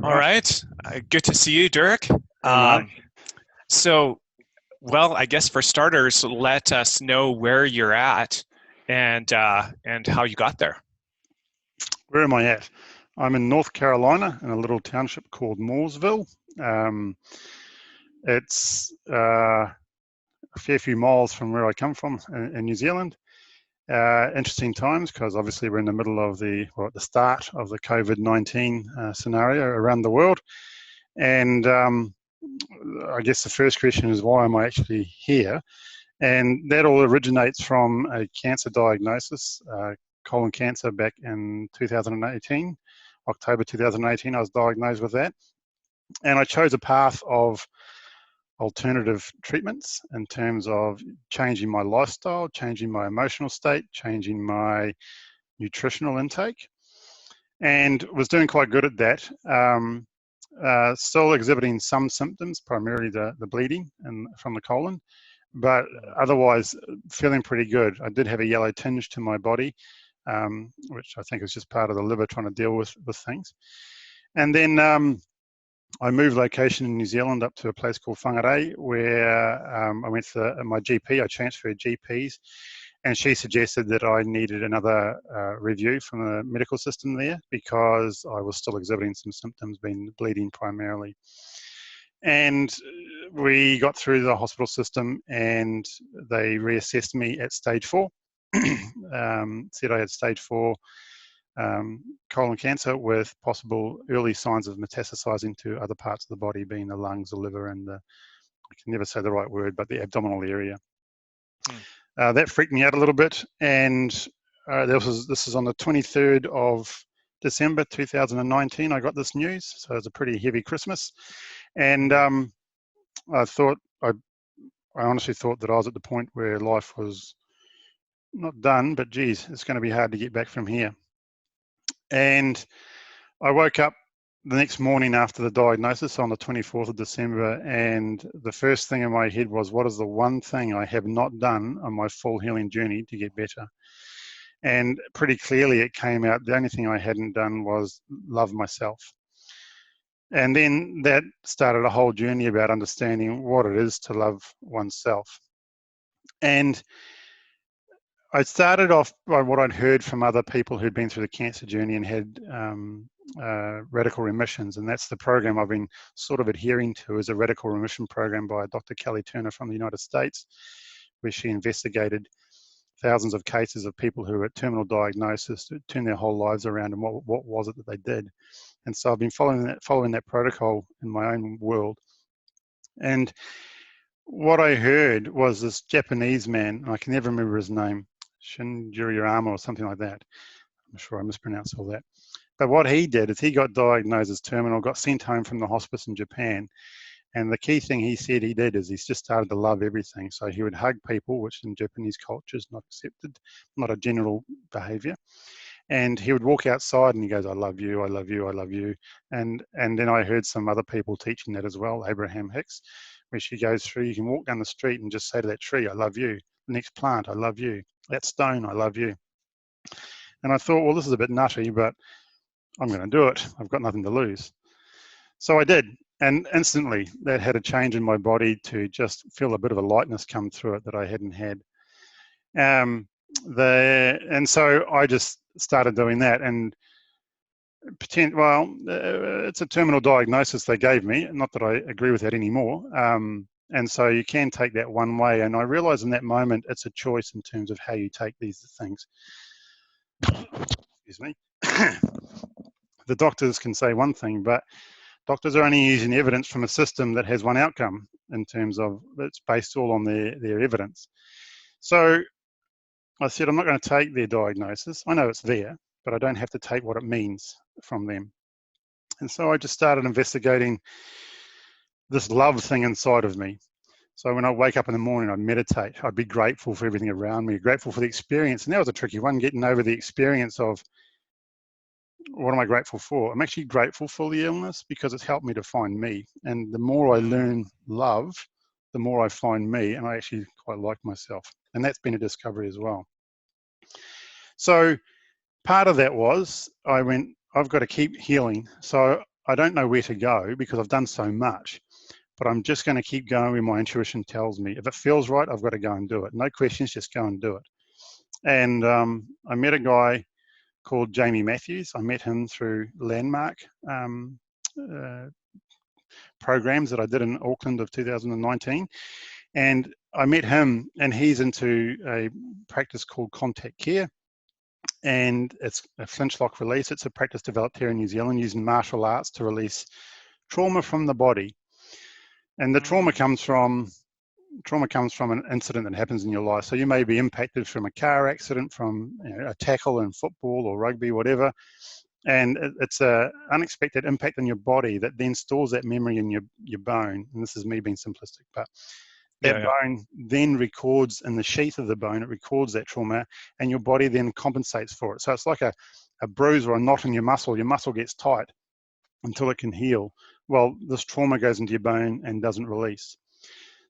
All Right. right. Good to see you, Durrick. Hey, Mark. Um, so, well, I guess for starters, let us know where you're at and how you got there. Where am I at? I'm in North Carolina in a little township called Mooresville. Um, it's a fair few miles from where I come from in New Zealand. Interesting times because obviously we're in the middle of at the start of the COVID-19 scenario around the world. And I guess the first question is, why am I actually here? And that all originates from a cancer diagnosis, colon cancer, back in 2018. October 2018, I was diagnosed with that. And I chose a path of alternative treatments in terms of changing my lifestyle, changing my emotional state, changing my nutritional intake, and was doing quite good at that. Still exhibiting some symptoms, primarily the bleeding from the colon, but otherwise feeling pretty good. I did have a yellow tinge to my body, which I think is just part of the liver trying to deal with things. And then I moved location in New Zealand up to a place called Whangarei, where I went to my GP. I transferred GPs, and she suggested that I needed another review from the medical system there because I was still exhibiting some symptoms, being bleeding primarily. And we got through the hospital system and they reassessed me at stage 4. Said I had stage 4 colon cancer with possible early signs of metastasizing to other parts of the body, being the lungs, the liver, and I can never say the right word, but the abdominal area. That freaked me out a little bit, and this is on the 23rd of December 2019. I got this news, so it was a pretty heavy Christmas, and I honestly thought that I was at the point where life was not done, but geez, it's going to be hard to get back from here. And I woke up the next morning after the diagnosis on the 24th of December, and the first thing in my head was, what is the one thing I have not done on my full healing journey to get better? And pretty clearly it came out, the only thing I hadn't done was love myself. And then that started a whole journey about understanding what it is to love oneself. And I started off by what I'd heard from other people who'd been through the cancer journey and had radical remissions, and that's the program I've been sort of adhering to, is a radical remission program by Dr. Kelly Turner from the United States, where she investigated thousands of cases of people who were at terminal diagnosis to turn their whole lives around, and what was it that they did. And so I've been following that protocol in my own world. And what I heard was this Japanese man, I can never remember his name, Shinjiro or something like that. I'm sure I mispronounced all that. But what he did is he got diagnosed as terminal, got sent home from the hospice in Japan. And the key thing he said he did is he's just started to love everything. So he would hug people, which in Japanese culture is not accepted, not a general behavior. And he would walk outside and he goes, I love you, I love you, I love you. And then I heard some other people teaching that as well, Abraham Hicks, where she goes through, you can walk down the street and just say to that tree, I love you. The next plant, I love you. That stone, I love you. And I thought, well, this is a bit nutty, but I'm going to do it. I've got nothing to lose. So I did. And instantly that had a change in my body to just feel a bit of a lightness come through it that I hadn't had. And so I just started doing that, and it's a terminal diagnosis they gave me. Not that I agree with that anymore. And so you can take that one way. And I realized in that moment, it's a choice in terms of how you take these things. Excuse me. The doctors can say one thing, but doctors are only using evidence from a system that has one outcome in terms of it's based all on their evidence. So I said, I'm not going to take their diagnosis. I know it's there, but I don't have to take what it means from them. And so I just started investigating this love thing inside of me. So when I wake up in the morning, I'd meditate. I'd be grateful for everything around me, grateful for the experience. And that was a tricky one, getting over the experience of what am I grateful for? I'm actually grateful for the illness because it's helped me to find me. And the more I learn love, the more I find me, and I actually quite like myself. And that's been a discovery as well. So part of that was, I went, I've got to keep healing. So I don't know where to go because I've done so much, but I'm just going to keep going where my intuition tells me. If it feels right, I've got to go and do it. No questions, just go and do it. And I met a guy called Jamie Matthews. I met him through Landmark programs that I did in Auckland of 2019. And I met him, and he's into a practice called contact care. And it's a flintlock release. It's a practice developed here in New Zealand using martial arts to release trauma from the body. And the trauma comes from an incident that happens in your life. So you may be impacted from a car accident, from a tackle in football or rugby, whatever. And it's an unexpected impact on your body that then stores that memory in your bone. And this is me being simplistic, but that bone then records in the sheath of the bone, it records that trauma, and your body then compensates for it. So it's like a bruise or a knot in your muscle. Your muscle gets tight until it can heal. Well, this trauma goes into your bone and doesn't release.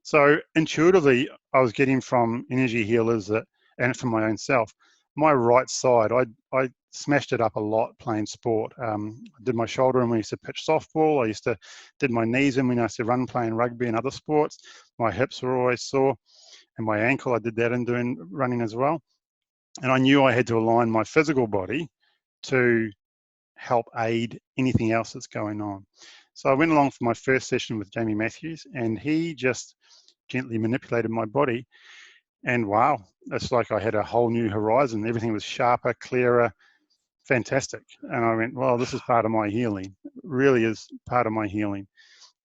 So intuitively, I was getting from energy healers and from my own self, my right side, I smashed it up a lot playing sport. I did my shoulder in when I used to pitch softball. Did my knees in when I used to run playing rugby and other sports. My hips were always sore, and my ankle, I did that in doing running as well. And I knew I had to align my physical body to help aid anything else that's going on. So I went along for my first session with Jamie Matthews, and he just gently manipulated my body. And wow, it's like I had a whole new horizon. Everything was sharper, clearer, fantastic. And I went, well, this is part of my healing. It really is part of my healing.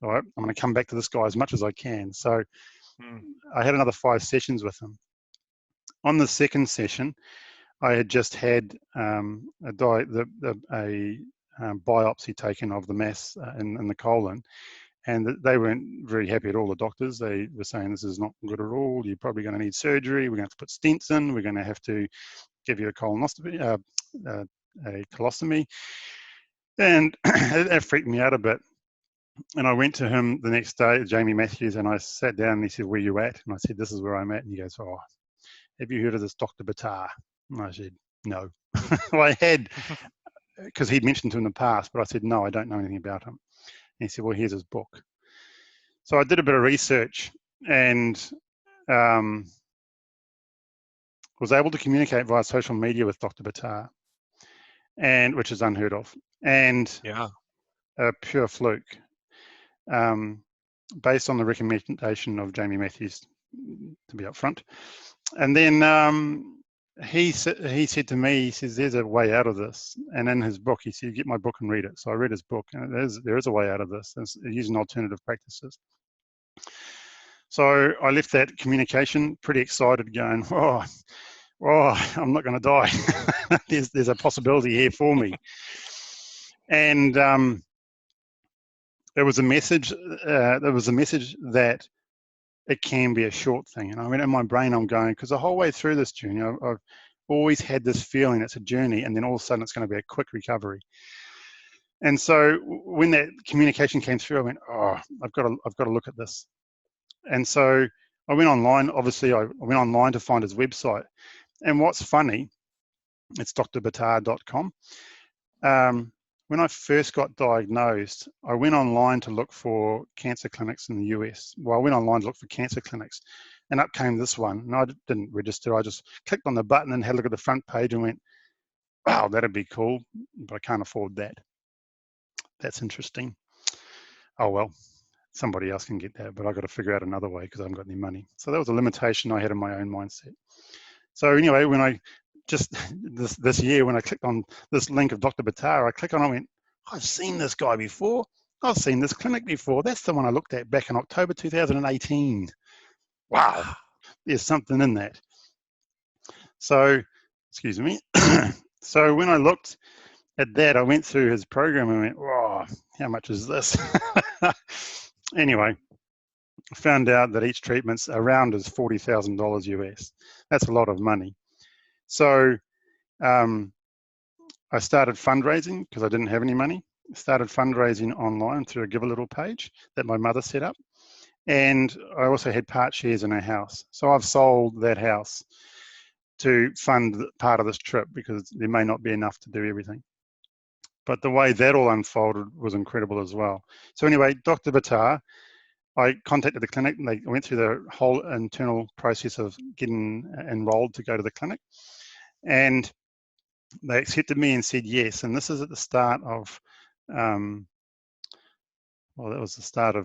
All right, I'm going to come back to this guy as much as I can. So I had another 5 sessions with him. On the second session, I had just had a biopsy taken of the mass in the colon. And they weren't very happy at all, the doctors. They were saying, this is not good at all. You're probably going to need surgery. We're going to have to put stents in. We're going to have to give you a colonoscopy, a colostomy. And it freaked me out a bit. And I went to him the next day, Jamie Matthews, and I sat down and he said, where you at? And I said, this is where I'm at. And he goes, oh, have you heard of this Dr. Batar? And I said, no. Well, I had, because he'd mentioned to him in the past, but I said, no, I don't know anything about him. And he said, well, here's his book. So I did a bit of research and was able to communicate via social media with Dr. Batar, and which is unheard of, and a pure fluke, based on the recommendation of Jamie Matthews, to be upfront. And then he said to me, he says, there's a way out of this. And in his book, he said, get my book and read it. So I read his book, and there is a way out of this. It's using alternative practices. So I left that communication pretty excited, going, oh, I'm not going to die. there's a possibility here for me. And there was a message. There was a message that it can be a short thing. And I mean, in my brain, I'm going, because the whole way through this journey, I've always had this feeling it's a journey, and then all of a sudden it's going to be a quick recovery. And so when that communication came through, I went, oh, I've got to look at this. And so I went online. Obviously, I went online to find his website. And what's funny, it's drbatar.com. When I first got diagnosed, I went online to look for cancer clinics in the US. Well, I went online to look for cancer clinics, and up came this one. And I didn't register. I just clicked on the button and had a look at the front page and went, wow, that'd be cool, but I can't afford that. That's interesting. Oh, well, somebody else can get that, but I've got to figure out another way because I haven't got any money. So that was a limitation I had in my own mindset. So anyway, when I just this year, when I clicked on this link of Dr. Batar, I clicked on it and went, I've seen this guy before. I've seen this clinic before. That's the one I looked at back in October 2018. Wow, there's something in that. So, excuse me. So when I looked at that, I went through his program and went, wow, how much is this? Anyway, I found out that each treatment's around is $40,000 US. That's a lot of money. So I started fundraising because I didn't have any money. I started fundraising online through a Give a Little page that my mother set up. And I also had part shares in a house. So I've sold that house to fund part of this trip because there may not be enough to do everything. But the way that all unfolded was incredible as well. So anyway, Dr. Batar, I contacted the clinic. And I went through the whole internal process of getting enrolled to go to the clinic. And they accepted me and said yes. And this is at the start of, that was the start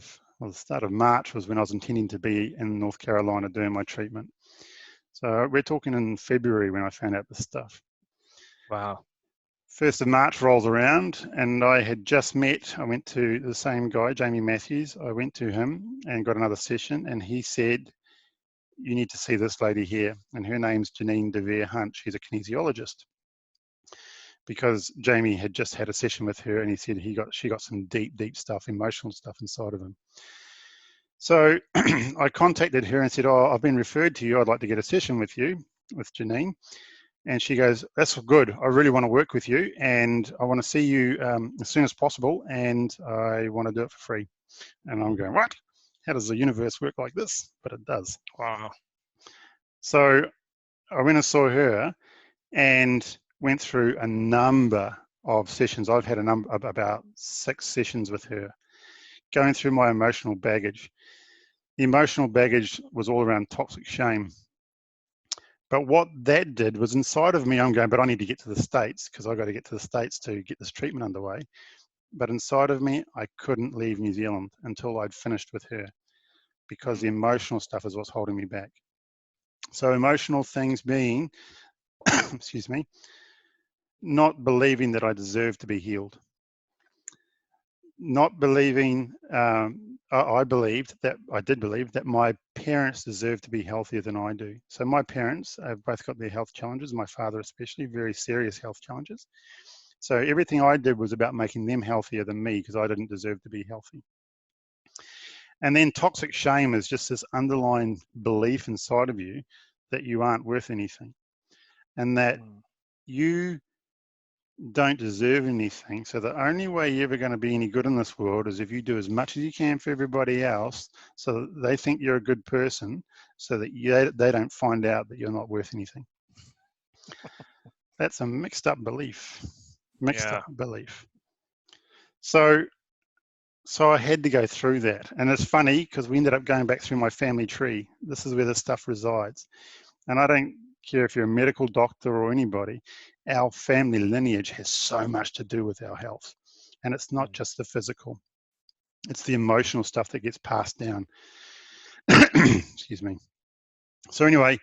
of March was when I was intending to be in North Carolina doing my treatment. So we're talking in February when I found out this stuff. Wow. 1st of March rolls around and I had just I went to the same guy, Jamie Matthews. I went to him and got another session and he said, you need to see this lady here. And her name's Janine DeVere Hunt. She's a kinesiologist. Because Jamie had just had a session with her and he said she got some deep stuff, emotional stuff inside of him. So I contacted her and said, I've been referred to you. I'd like to get a session with you, with Janine. And she goes, that's good. I really want to work with you and I want to see you as soon as possible and I want to do it for free. And I'm going, what? How does the universe work like this? But it does. Wow. So I went and saw her and went through a number of sessions. I've had about 6 sessions with her, going through my emotional baggage. The emotional baggage was all around toxic shame. But what that did was inside of me, I'm going, but I need to get to the States because I've got to get to the States to get this treatment underway. But inside of me, I couldn't leave New Zealand until I'd finished with her because the emotional stuff is what's holding me back. So emotional things being, excuse me, not believing that I deserve to be healed. Not believing, I did believe that my parents deserve to be healthier than I do. So my parents have both got their health challenges, my father especially, very serious health challenges. So everything I did was about making them healthier than me because I didn't deserve to be healthy. And then toxic shame is just this underlying belief inside of you that you aren't worth anything and that you don't deserve anything. So the only way you're ever going to be any good in this world is if you do as much as you can for everybody else so that they think you're a good person so that they don't find out that you're not worth anything. That's a mixed up belief. So I had to go through that. And it's funny because we ended up going back through my family tree. This is where the stuff resides. And I don't care if you're a medical doctor or anybody, our family lineage has so much to do with our health. And it's not just the physical, it's the emotional stuff that gets passed down. Excuse me. So anyway,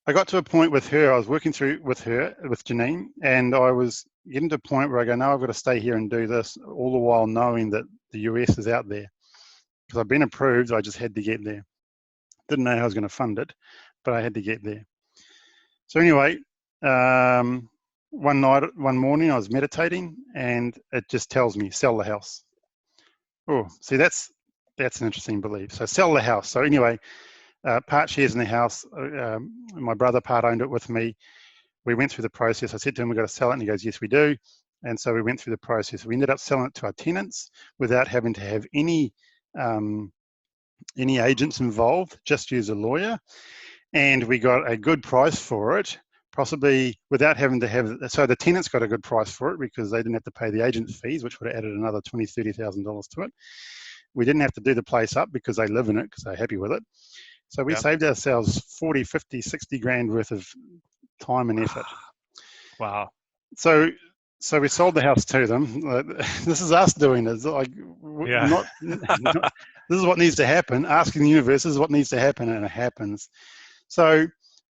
I got to a point with her, I was working through with Janine, and I was getting to a point where I go, no, I've got to stay here and do this, all the while knowing that the US is out there. Because I've been approved, I just had to get there. Didn't know how I was going to fund it, but I had to get there. So anyway, one morning I was meditating and it just tells me, sell the house. Oh, see, that's an interesting belief. So sell the house. So anyway, part shares in the house. My brother part owned it with me. We went through the process. I said to him, we've got to sell it. And he goes, yes, we do. And so we went through the process. We ended up selling it to our tenants without having to have any agents involved, just use a lawyer. And we got a good price for it, possibly without having to have, so the tenants got a good price for it because they didn't have to pay the agent fees, which would have added another $20,000, $30,000 to it. We didn't have to do the place up because they live in it because they're happy with it. So we saved ourselves 40, 50, 60 grand worth of time and effort. Wow. So we sold the house to them. This is us doing it. Like, this is what needs to happen. Asking the universe, this is what needs to happen, and it happens. So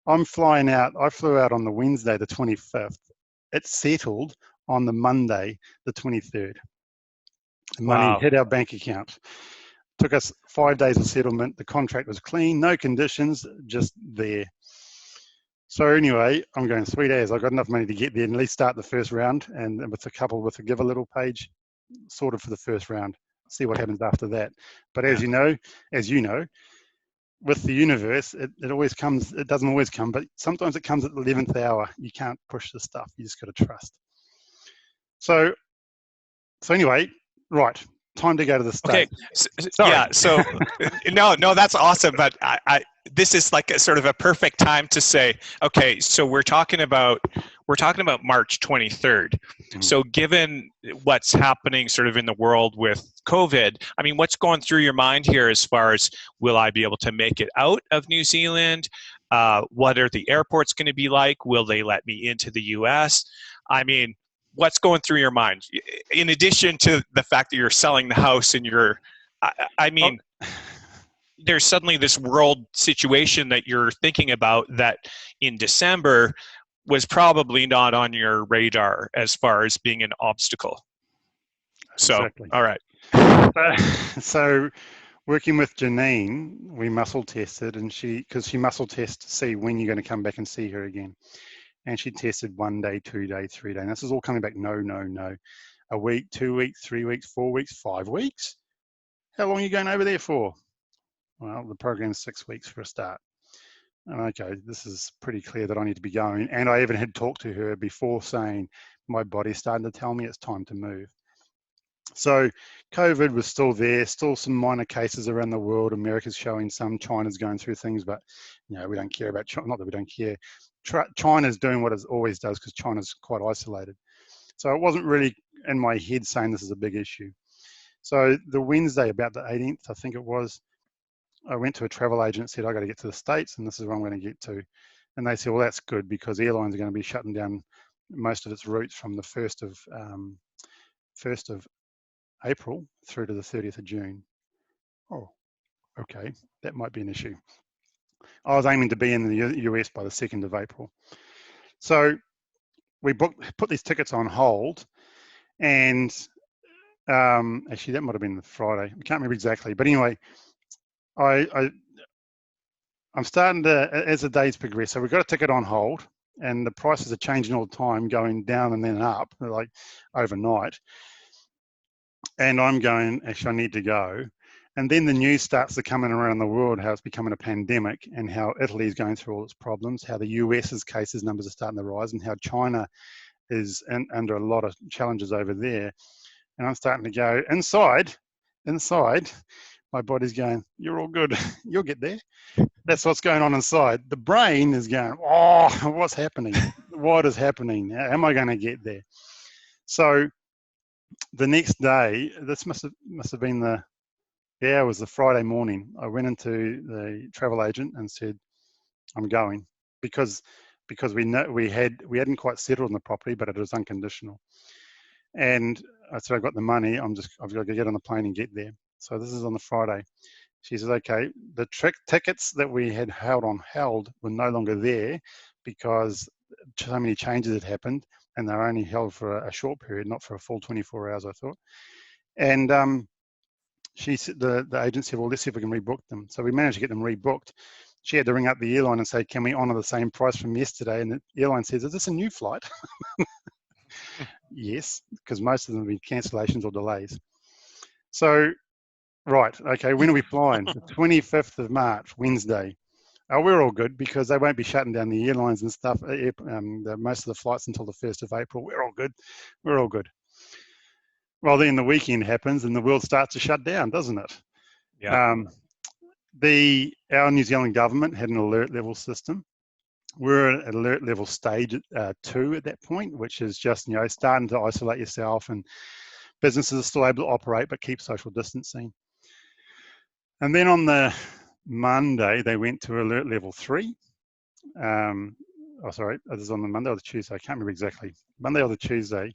I'm flying out. I flew out on the Wednesday, the 25th. It settled on the Monday, the 23rd. The money hit our bank account. Took us 5 days of settlement. The contract was clean, no conditions, just there. So anyway, I'm going, sweet as, I've got enough money to get there and at least start the first round, and with a give a little page sorted for the first round. See what happens after that. But as you know, with the universe, it always comes, it doesn't always come, but sometimes it comes at the 11th hour. You can't push the stuff. You just got to trust. So anyway, right. Time to go to the state. Okay. So no, that's awesome. But this is like a sort of a perfect time to say, okay, so we're talking about we're talking about March 23rd. Mhm. So given what's happening sort of in the world with COVID, I mean, what's going through your mind here as far as, will I be able to make it out of New Zealand? What are the airports going to be like? Will they let me into the US? I mean, what's going through your mind? In addition to the fact that you're selling the house and I Oh, mean, there's suddenly this world situation that you're thinking about that in December was probably not on your radar as far as being an obstacle. So, exactly. all right. So working with Janine, we muscle tested, and because she muscle tests to see when you're going to come back and see her again. And she tested 1 day, 2 day, 3 day. And this is all coming back, no, no, no. A week, 2 weeks, 3 weeks, 4 weeks, 5 weeks. How long are you going over there for? Well, the program's 6 weeks for a start. Okay, this is pretty clear that I need to be going. And I even had talked to her before saying, my body's starting to tell me it's time to move. So COVID was still there, still some minor cases around the world. America's showing some, China's going through things, but we don't care about China. Not that we don't care. China's doing what it always does because China's quite isolated. So it wasn't really in my head saying this is a big issue. So the Wednesday, about the 18th, I think it was, I went to a travel agent and said, I got to get to the States and this is where I'm going to get to. And they said, well, that's good because airlines are going to be shutting down most of its routes from the 1st of April through to the 30th of June. Oh, okay, that might be an issue. I was aiming to be in the US by the 2nd of April. So we put these tickets on hold, and actually that might have been the Friday. I can't remember exactly, but anyway, I'm starting to, as the days progress, so we've got a ticket on hold, and the prices are changing all the time, going down and then up, like overnight. And I'm going, actually, I need to go. And then the news starts to come in around the world, how it's becoming a pandemic and how Italy is going through all its problems, how the US's cases numbers are starting to rise and how China is under a lot of challenges over there. And I'm starting to go inside, my body's going, you're all good, you'll get there. That's what's going on inside. The brain is going, oh, what's happening? What is happening? How am I going to get there? So the next day, this must have been it was the Friday morning. I went into the travel agent and said, I'm going because we hadn't quite settled on the property, but it was unconditional. And I said, I've got the money. I've got to get on the plane and get there. So this is on the Friday. She says, okay, the tickets that we had held were no longer there because so many changes had happened and they were only held for a short period, not for a full 24 hours, I thought. And she said, the agent said, well, let's see if we can rebook them. So we managed to get them rebooked. She had to ring up the airline and say, can we honor the same price from yesterday? And the airline says, is this a new flight? Yes, because most of them have been cancellations or delays. So, right, okay, when are we flying? The 25th of March, Wednesday. Oh, we're all good because they won't be shutting down the airlines and stuff, most of the flights until the 1st of April. We're all good. We're all good. Well, then the weekend happens and the world starts to shut down, doesn't it? Yeah. Our New Zealand government had an alert level system. We're at alert level stage 2 at that point, which is just, starting to isolate yourself, and businesses are still able to operate but keep social distancing. And then on the Monday, they went to alert level 3. Sorry, this is on the Monday or the Tuesday. I can't remember exactly. Monday or the Tuesday,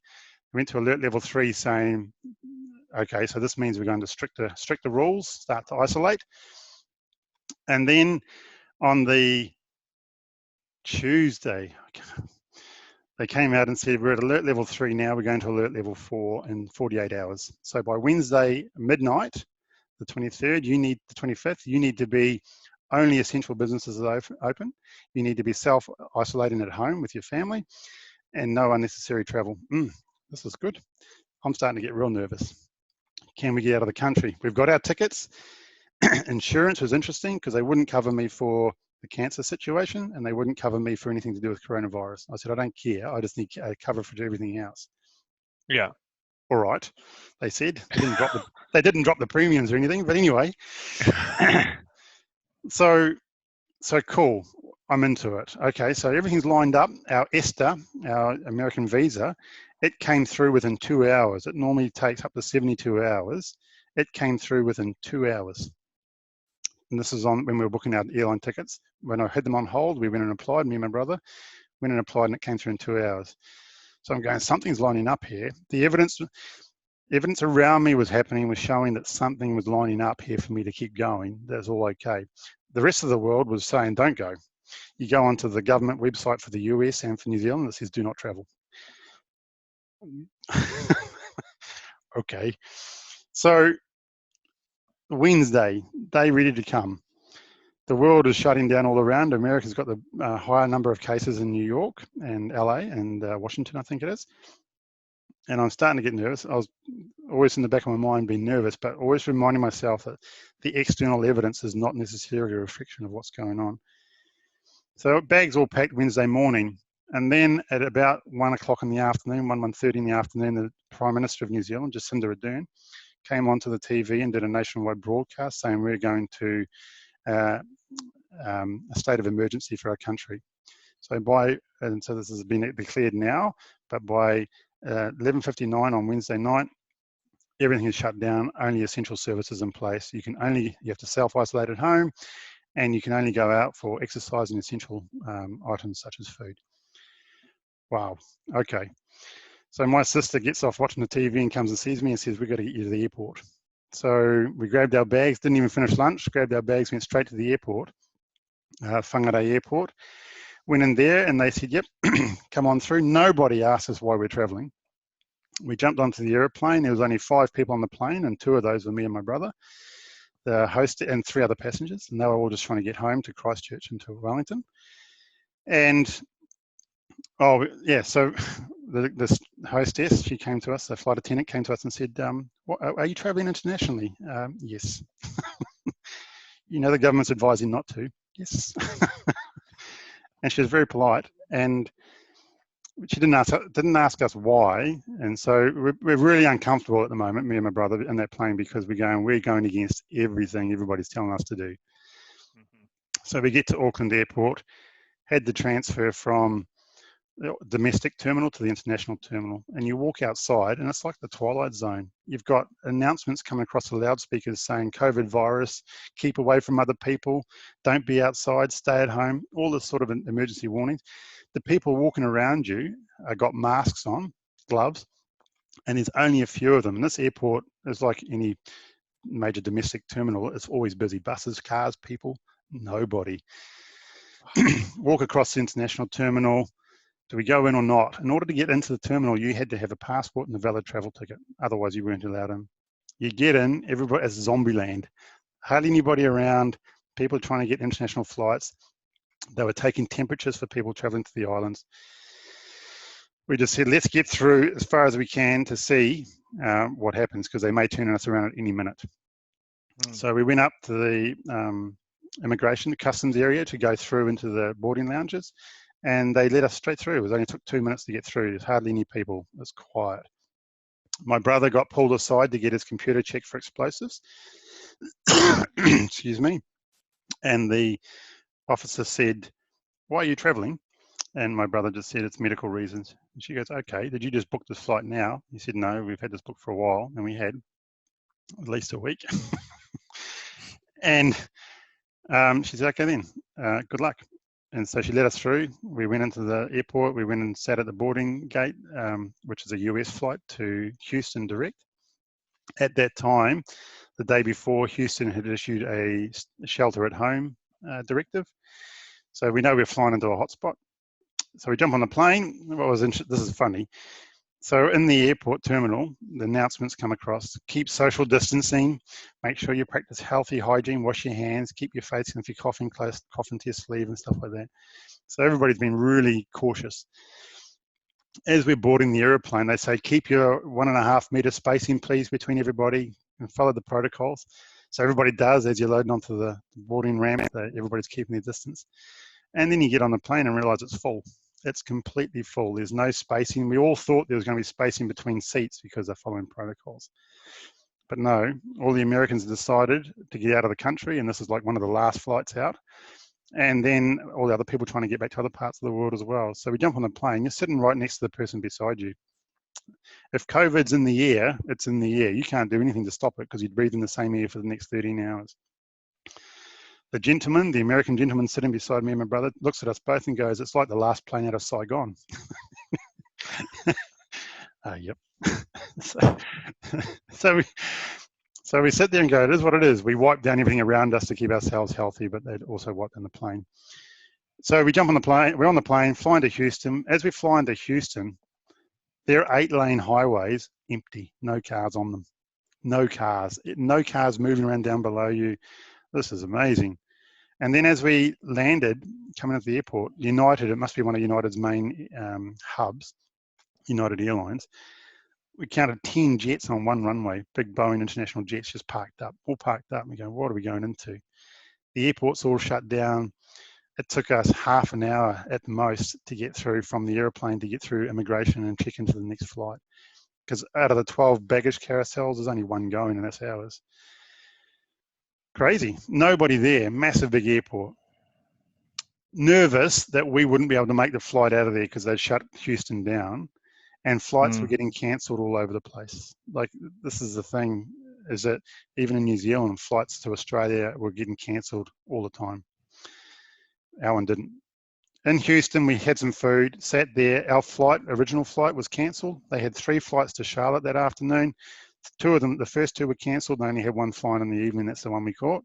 we went to alert level 3 saying, okay, so this means we're going to stricter rules, start to isolate. And then on the Tuesday, they came out and said, we're at alert level 3 now, we're going to alert level 4 in 48 hours. So by Wednesday midnight, the 23rd, the 25th, you need to be only essential businesses are open. You need to be self-isolating at home with your family and no unnecessary travel. This is good. I'm starting to get real nervous. Can we get out of the country? We've got our tickets. Insurance was interesting because they wouldn't cover me for the cancer situation and they wouldn't cover me for anything to do with coronavirus. I said, I don't care. I just need cover for everything else. Yeah. All right, they said. They didn't drop the premiums or anything, but anyway. So cool. I'm into it. Okay, so everything's lined up. Our ESTA, our American visa, it came through within 2 hours. It normally takes up to 72 hours. It came through within 2 hours. And this is on when we were booking our airline tickets. When I had them on hold, we went and applied, me and my brother, went and applied, and it came through in 2 hours. So I'm going, something's lining up here. The evidence around me was showing that something was lining up here for me to keep going. That's all okay. The rest of the world was saying, don't go. You go onto the government website for the US and for New Zealand that says do not travel. Okay. So Wednesday, day ready to come. The world is shutting down all around. America's got the higher number of cases in New York and LA and Washington, I think it is. And I'm starting to get nervous. I was always in the back of my mind being nervous, but always reminding myself that the external evidence is not necessarily a reflection of what's going on. So bags all packed Wednesday morning. And then at about 1 o'clock in the afternoon, 1:30 in the afternoon, the Prime Minister of New Zealand, Jacinda Ardern, came onto the TV and did a nationwide broadcast saying we're going to a state of emergency for our country. So this has been declared now, but by 11:59 on Wednesday night, everything is shut down, only essential services in place. You have to self-isolate at home, and you can only go out for exercise and essential items such as food. Wow, okay. So my sister gets off watching the TV and comes and sees me and says, we've got to get you to the airport. So we grabbed our bags, didn't even finish lunch, grabbed our bags, went straight to the airport, Whangarei Airport. Went in there and they said, yep, come on through. Nobody asked us why we're traveling. We jumped onto the airplane. There was only 5 people on the plane, and 2 of those were me and my brother, the host, and 3 other passengers. And they were all just trying to get home to Christchurch and to Wellington. And, oh, yeah, so this hostess, she came to us, the flight attendant came to us and said, are you traveling internationally? Yes. You know, the government's advising not to. Yes. And she was very polite, and she didn't ask us why. And so we're really uncomfortable at the moment, me and my brother, in that plane, because we're going against everything everybody's telling us to do. Mm-hmm. So we get to Auckland Airport, had the transfer from the domestic terminal to the international terminal, and you walk outside and it's like the Twilight Zone. You've got announcements coming across the loudspeakers saying COVID virus, keep away from other people, don't be outside, stay at home, all this sort of emergency warnings. The people walking around you got masks on, gloves, and there's only a few of them. And this airport is like any major domestic terminal. It's always busy. Buses, cars, people, nobody. Walk across the international terminal. Do we go in or not? In order to get into the terminal, you had to have a passport and a valid travel ticket. Otherwise, you weren't allowed in. You get in, everybody as zombie land. Hardly anybody around. People trying to get international flights. They were taking temperatures for people traveling to the islands. We just said, let's get through as far as we can to see what happens, because they may turn us around at any minute. So we went up to the immigration, the customs area, to go through into the boarding lounges. And they let us straight through. It only took 2 minutes to get through. There's hardly any people. It was quiet. My brother got pulled aside to get his computer checked for explosives. Excuse me. And the officer said, why are you traveling? And my brother just said, it's medical reasons. And she goes, okay, did you just book this flight now? He said, no, we've had this booked for a while. And we had at least a week. And she said, okay then, good luck. And so she let us through. We went into the airport. We went and sat at the boarding gate, which is a US flight to Houston direct. At that time, the day before, Houston had issued a shelter at home directive. So we know we're flying into a hotspot. So we jump on the plane. This is funny. So in the airport terminal, the announcements come across: keep social distancing, make sure you practice healthy hygiene, wash your hands, keep your face, and if you're coughing, close, cough into your sleeve and stuff like that. So everybody's been really cautious. As we're boarding the airplane, they say, keep your 1.5 meter spacing, please, between everybody, and follow the protocols. So everybody does. As you're loading onto the boarding ramp, everybody's keeping their distance. And then you get on the plane and realize it's full. It's completely full. There's no spacing. We all thought there was going to be spacing between seats because they're following protocols. But no, all the Americans decided to get out of the country, and this is like one of the last flights out. and then all the other people trying to get back to other parts of the world as well. So we jump on the plane, you're sitting right next to the person beside you. If COVID's in the air, it's in the air. You can't do anything to stop it because you'd breathe in the same air for the next 13 hours. The gentleman, the American gentleman sitting beside me and my brother, looks at us both and goes, "It's like the last plane out of Saigon." Yep. so, so, we sit there and go, it is what it is. We wipe down everything around us to keep ourselves healthy, but they'd also wipe down the plane. So we jump on the plane, we're on the plane, flying to Houston. As we fly into Houston, there are 8-lane highways, empty, no cars on them. No cars moving around down below you. This is amazing. And then as we landed, coming into the airport, United, it must be one of United's main hubs, United Airlines, we counted 10 jets on one runway, big Boeing international jets just parked up, all parked up. And we go, what are we going into? The airport's all shut down. It took us half an hour at the most to get through from the airplane to get through immigration and check into the next flight. Because out of the 12 baggage carousels, there's only one going, and that's ours. Crazy. Nobody there. Massive big airport. Nervous that we wouldn't be able to make the flight out of there because they'd shut Houston down, and flights were getting cancelled all over the place. Like, this is the thing, is that even in New Zealand, flights to Australia were getting cancelled all the time. Our one didn't. In Houston, we had some food, sat there. Our original flight was cancelled. They had 3 flights to Charlotte that afternoon. 2 of them, the first 2 were cancelled. They only had 1 flight in the evening. That's the one we caught.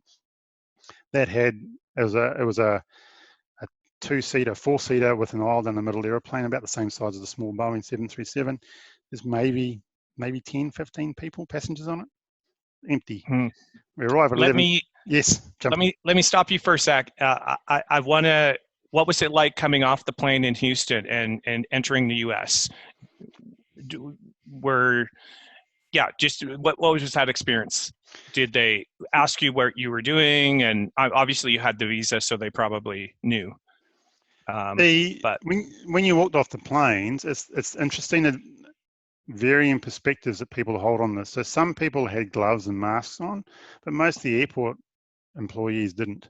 It was a 2-seater, 4-seater with an aisle down the middle airplane, about the same size as a small Boeing 737. There's maybe 10, 15 people, passengers on it. Empty. We arrive at 11. Yes. Let me stop you for a sec. I want to. What was it like coming off the plane in Houston and entering the U.S.? What was that experience? Did they ask you what you were doing? And obviously you had the visa, so they probably knew. But when you walked off the planes, it's interesting to varying perspectives that people hold on this. So some people had gloves and masks on, but most of the airport employees didn't.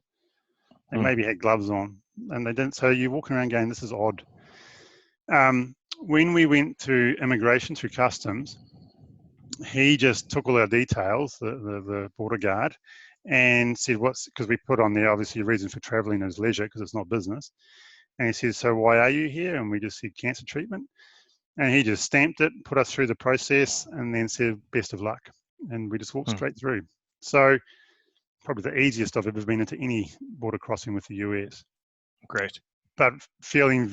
They maybe had gloves on, and they didn't. So you're walking around going, this is odd. When we went to immigration through customs, he just took all our details, the border guard, and said, because we put on there, obviously, a reason for traveling is leisure because it's not business. And he said, so why are you here? And we just said cancer treatment. And he just stamped it, put us through the process, and then said, best of luck. And we just walked straight through. So probably the easiest I've ever been into any border crossing with the US. Great. But feeling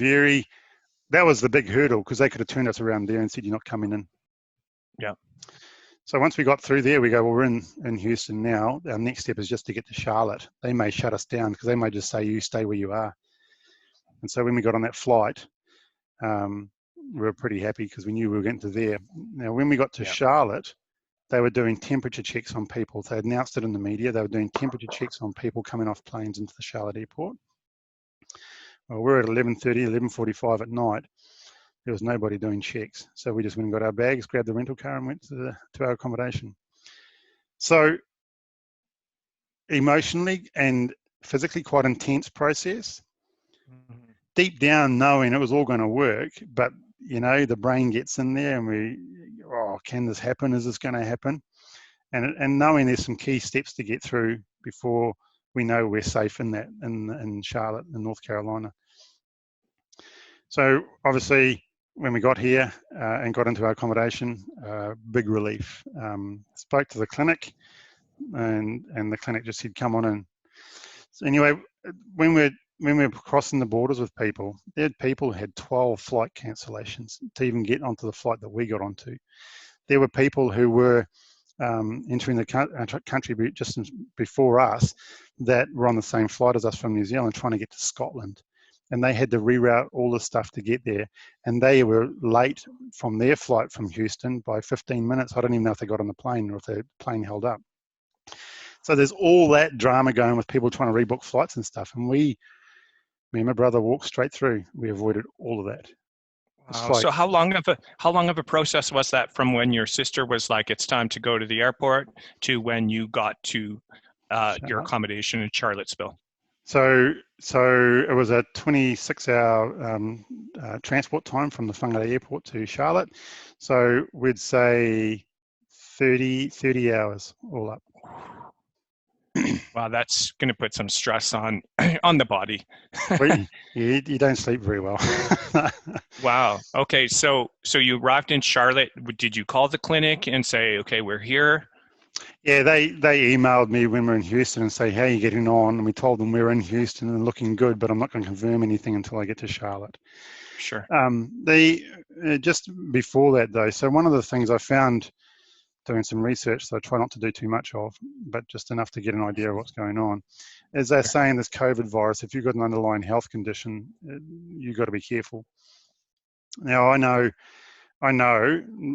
that was the big hurdle, because they could have turned us around there and said, you're not coming in. Yeah. So once we got through there, we go, well, we're in Houston now. Our next step is just to get to Charlotte. They may shut us down because they may just say, you stay where you are. And so when we got on that flight, we were pretty happy because we knew we were getting to there. Now, when we got to Charlotte, they were doing temperature checks on people. They announced it in the media. They were doing temperature checks on people coming off planes into the Charlotte airport. Well, we're at 11:30, 11:45 at night. There was nobody doing checks. So we just went and got our bags, grabbed the rental car, and went to our accommodation. So emotionally and physically quite intense process. Deep down knowing it was all going to work, but the brain gets in there and can this happen? Is this going to happen? And knowing there's some key steps to get through before we know we're safe in Charlotte, in North Carolina. So obviously when we got here and got into our accommodation, big relief. Spoke to the clinic and the clinic just said, come on in. So anyway, when we're crossing the borders with people, there had people who had 12 flight cancellations to even get onto the flight that we got onto. There were people who were entering the country just before us that were on the same flight as us from New Zealand trying to get to Scotland. And they had to reroute all the stuff to get there. And they were late from their flight from Houston by 15 minutes. I don't even know if they got on the plane or if the plane held up. So there's all that drama going with people trying to rebook flights and stuff. And me and my brother walked straight through. We avoided all of that. So how long of a process was that from when your sister was like, it's time to go to the airport, to when you got to your accommodation in Charlottesville? So it was a 26-hour transport time from the Whangarei airport to Charlotte. So we'd say 30 hours all up. Wow, that's going to put some stress on on the body. Well, you don't sleep very well. Wow. Okay, so you arrived in Charlotte. Did you call the clinic and say, "Okay, we're here"? Yeah, they emailed me when we were in Houston and say, how are you getting on? And we told them we're in Houston and looking good, but I'm not going to confirm anything until I get to Charlotte. Sure. They just before that though, so one of the things I found doing some research, so I try not to do too much of, but just enough to get an idea of what's going on, is they're Sure. saying this COVID virus, if you've got an underlying health condition, you've got to be careful. Now I know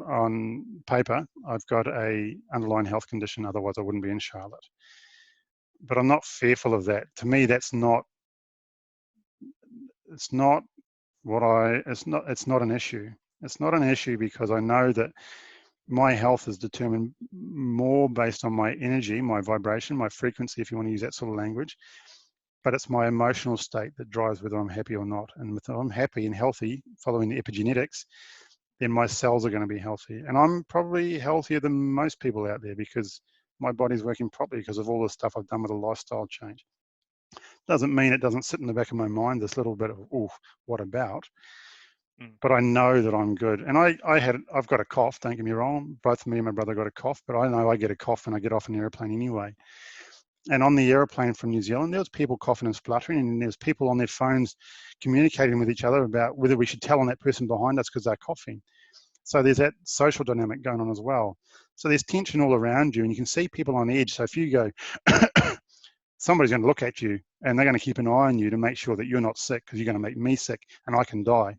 on paper I've got a underlying health condition, otherwise I wouldn't be in Charlotte. But I'm not fearful of that. To me, it's not it's not an issue. It's not an issue because I know that my health is determined more based on my energy, my vibration, my frequency, if you want to use that sort of language, but it's my emotional state that drives whether I'm happy or not. And if I'm happy and healthy, following the epigenetics, then my cells are going to be healthy. And I'm probably healthier than most people out there because my body's working properly because of all the stuff I've done with a lifestyle change. Doesn't mean it doesn't sit in the back of my mind, this little bit of, oh, what about? Mm. But I know that I'm good. And I've got a cough, don't get me wrong. Both me and my brother got a cough, but I know I get a cough when I get off an airplane anyway. And on the airplane from New Zealand, there was people coughing and spluttering, and there's people on their phones communicating with each other about whether we should tell on that person behind us because they're coughing. So there's that social dynamic going on as well. So there's tension all around you, and you can see people on edge. So if you go, somebody's going to look at you, and they're going to keep an eye on you to make sure that you're not sick because you're going to make me sick, and I can die.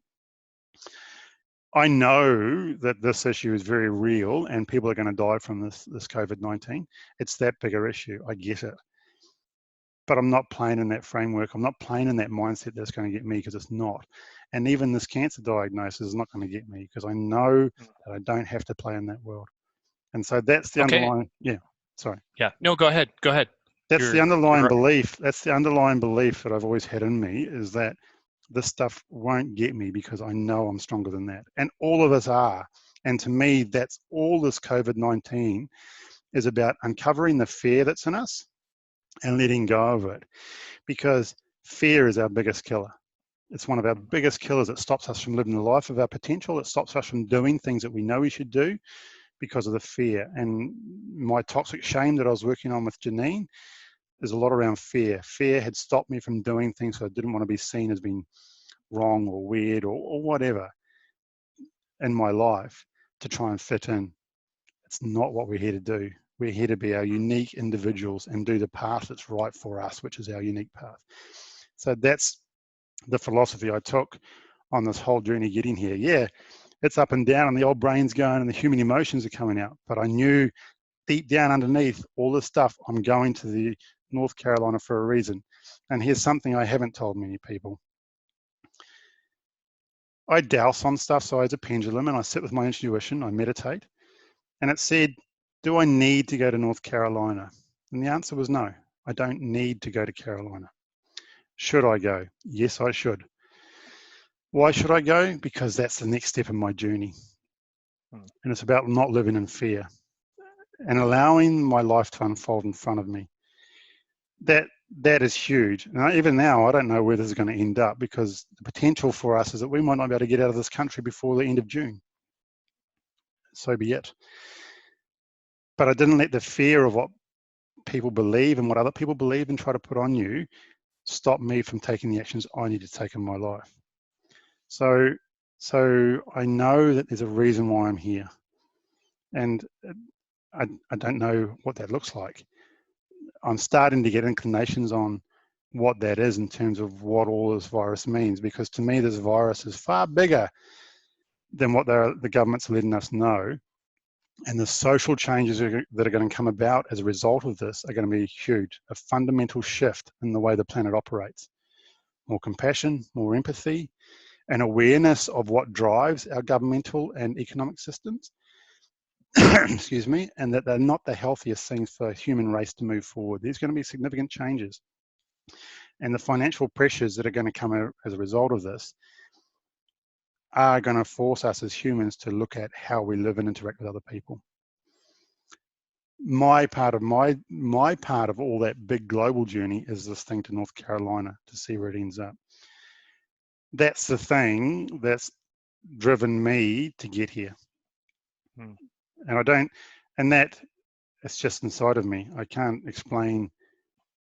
I know that this issue is very real and people are going to die from this COVID-19. It's that bigger issue. I get it. But I'm not playing in that framework. I'm not playing in that mindset that's going to get me because it's not. And even this cancer diagnosis is not going to get me because I know that I don't have to play in that world. And so that's the Okay. underlying, yeah, sorry. Yeah. No, go ahead. Go ahead. That's the underlying You're belief. That's the underlying belief that I've always had in me is that this stuff won't get me because I know I'm stronger than that. And all of us are. And to me, that's all this COVID-19 is about, uncovering the fear that's in us and letting go of it. Because fear is our biggest killer. It's one of our biggest killers. It stops us from living the life of our potential. It stops us from doing things that we know we should do because of the fear. And my toxic shame that I was working on with Janine, there's a lot around fear. Fear had stopped me from doing things that I didn't want to be seen as being wrong or weird or whatever in my life to try and fit in. It's not what we're here to do. We're here to be our unique individuals and do the path that's right for us, which is our unique path. So that's the philosophy I took on this whole journey getting here. Yeah, it's up and down and the old brain's going and the human emotions are coming out, but I knew deep down underneath all this stuff, I'm going to the North Carolina for a reason. And here's something I haven't told many people. I douse on stuff, so as a pendulum, and I sit with my intuition, I meditate, and it said, do I need to go to North Carolina? And the answer was no, I don't need to go to Carolina. Should I go? Yes, I should. Why should I go? Because that's the next step in my journey. And it's about not living in fear and allowing my life to unfold in front of me. That is huge. And even now, I don't know where this is going to end up because the potential for us is that we might not be able to get out of this country before the end of June. So be it. But I didn't let the fear of what people believe and what other people believe and try to put on you stop me from taking the actions I need to take in my life. So I know that there's a reason why I'm here. And I don't know what that looks like. I'm starting to get inclinations on what that is in terms of what all this virus means, because to me, this virus is far bigger than what the government's letting us know. And the social changes that are going to come about as a result of this are going to be huge, a fundamental shift in the way the planet operates. More compassion, more empathy, and awareness of what drives our governmental and economic systems. Excuse me, and that they're not the healthiest things for the human race to move forward. There's going to be significant changes. And the financial pressures that are going to come as a result of this are going to force us as humans to look at how we live and interact with other people. My part of all that big global journey is this thing to North Carolina to see where it ends up. That's the thing that's driven me to get here. And that it's just inside of me. I can't explain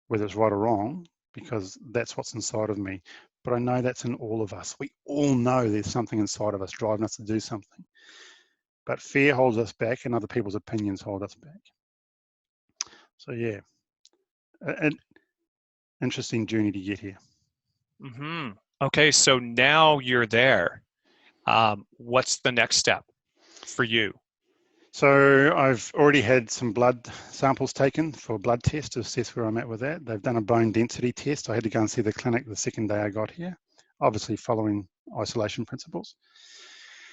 whether it's right or wrong because that's what's inside of me. But I know that's in all of us. We all know there's something inside of us driving us to do something. But fear holds us back and other people's opinions hold us back. So yeah, an interesting journey to get here. Mm-hmm. Okay, so now you're there. What's the next step for you? So I've already had some blood samples taken for a blood test to assess where I'm at with that. They've done a bone density test. I had to go and see the clinic the second day I got here, obviously following isolation principles.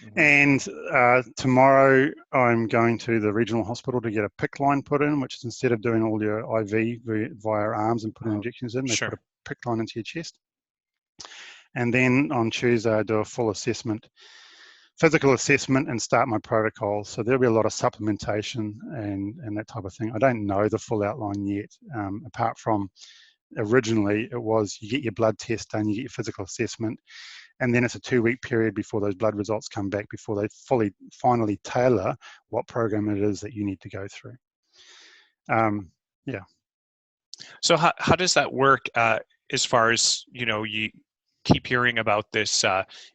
Mm-hmm. And tomorrow I'm going to the regional hospital to get a PICC line put in, which is instead of doing all your IV via arms and putting injections in, they put a PICC line into your chest. And then on Tuesday I do a full assessment, physical assessment, and start my protocol. So there'll be a lot of supplementation and that type of thing. I don't know the full outline yet, apart from originally it was you get your blood test done, you get your physical assessment, and then it's a 2-week period before those blood results come back before they finally tailor what program it is that you need to go through. Yeah. So how does that work as far as, you keep hearing about this,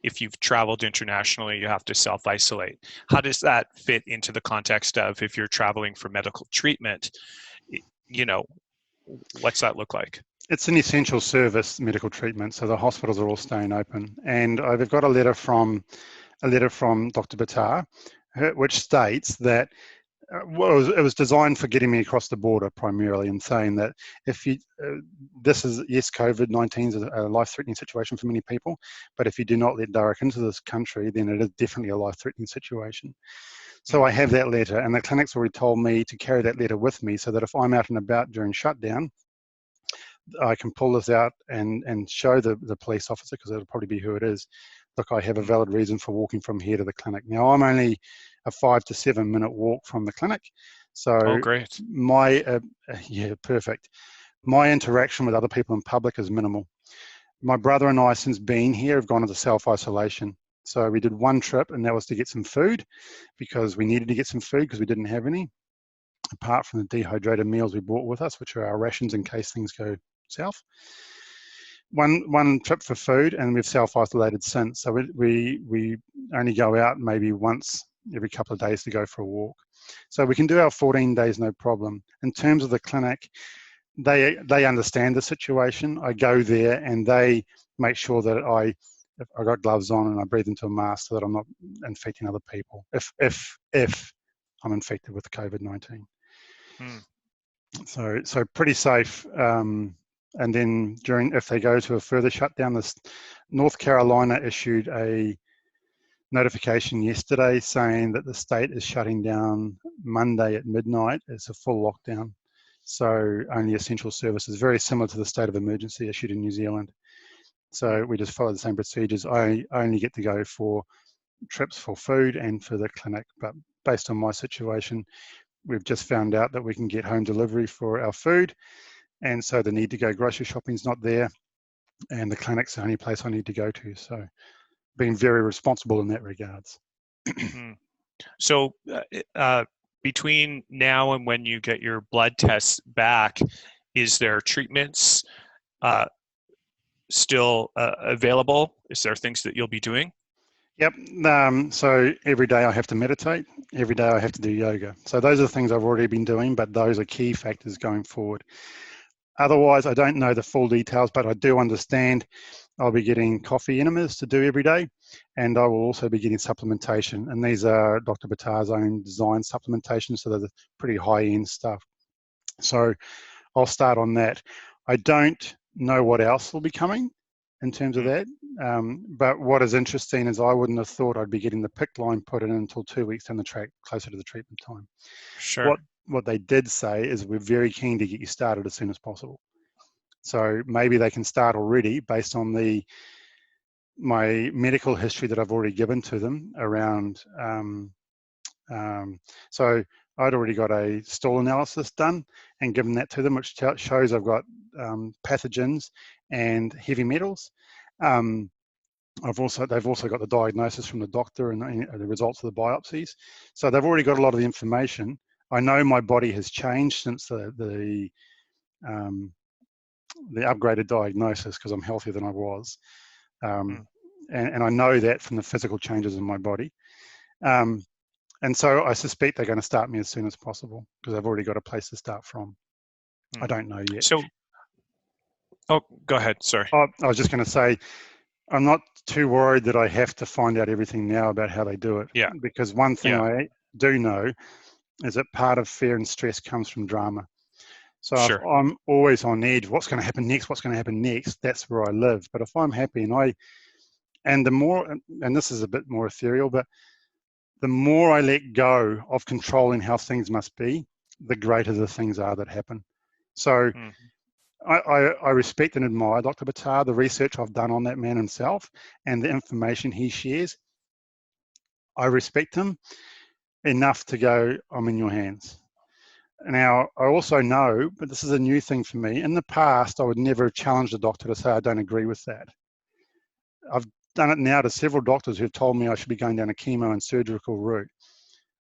if you've traveled internationally, you have to self-isolate. How does that fit into the context of if you're traveling for medical treatment, what's that look like? It's an essential service, medical treatment, so the hospitals are all staying open. And I've got a letter from Dr. Batar, which states that it was designed for getting me across the border primarily, and saying that if you, this is, yes, COVID-19 is a life-threatening situation for many people, but if you do not let Durrick into this country, then it is definitely a life-threatening situation. So I have that letter, and the clinic's already told me to carry that letter with me so that if I'm out and about during shutdown, I can pull this out and show the police officer, because it'll probably be who it is, look, I have a valid reason for walking from here to the clinic. Now, I'm only a 5 to 7 minute walk from the clinic. So great. Yeah, perfect. My interaction with other people in public is minimal. My brother and I, since being here, have gone into self-isolation. So we did one trip, and that was to get some food, because we needed to get some food because we didn't have any, apart from the dehydrated meals we brought with us, which are our rations in case things go south. One trip for food, and we've self-isolated since. So we only go out maybe once every couple of days to go for a walk. So we can do our 14 days no problem. In terms of the clinic, they understand the situation. I go there and they make sure that I got gloves on and I breathe into a mask so that I'm not infecting other people if I'm infected with COVID-19. So pretty safe. And then if they go to a further shutdown, North Carolina issued a notification yesterday saying that the state is shutting down Monday at midnight. It's a full lockdown. So only essential services, very similar to the state of emergency issued in New Zealand. So we just follow the same procedures. I only get to go for trips for food and for the clinic, but based on my situation, we've just found out that we can get home delivery for our food. And so the need to go grocery shopping is not there. And the clinic's the only place I need to go to. So being very responsible in that regards. So between now and when you get your blood tests back, is there treatments still available? Is there things that you'll be doing? Yep. So every day I have to meditate. Every day I have to do yoga. So those are the things I've already been doing, but those are key factors going forward. Otherwise, I don't know the full details, but I do understand I'll be getting coffee enemas to do every day, and I will also be getting supplementation. And these are Dr. Batar's own design supplementation, so they're pretty high-end stuff. So I'll start on that. I don't know what else will be coming in terms of that, but what is interesting is I wouldn't have thought I'd be getting the PICC line put in until 2 weeks down the track, closer to the treatment time. Sure. What they did say is we're very keen to get you started as soon as possible. So maybe they can start already based on my medical history that I've already given to them around. So I'd already got a stool analysis done and given that to them, which shows I've got pathogens and heavy metals. They've also got the diagnosis from the doctor and the results of the biopsies. So they've already got a lot of the information. I know my body has changed since the upgraded diagnosis because I'm healthier than I was. And I know that from the physical changes in my body. And so I suspect they're going to start me as soon as possible because I've already got a place to start from. I don't know yet. So, go ahead. Sorry. I was just going to say, I'm not too worried that I have to find out everything now about how they do it. Yeah. Because one thing I do know is that part of fear and stress comes from drama. So if I'm always on edge, what's going to happen next? What's going to happen next? That's where I live. But if I'm happy and the more, and this is a bit more ethereal, but the more I let go of controlling how things must be, the greater the things are that happen. So I respect and admire Dr. Buttar, the research I've done on that man himself and the information he shares. I respect him enough to go, I'm in your hands. Now, I also know, but this is a new thing for me, in the past, I would never challenge the doctor to say, I don't agree with that. I've done it now to several doctors who've told me I should be going down a chemo and surgical route.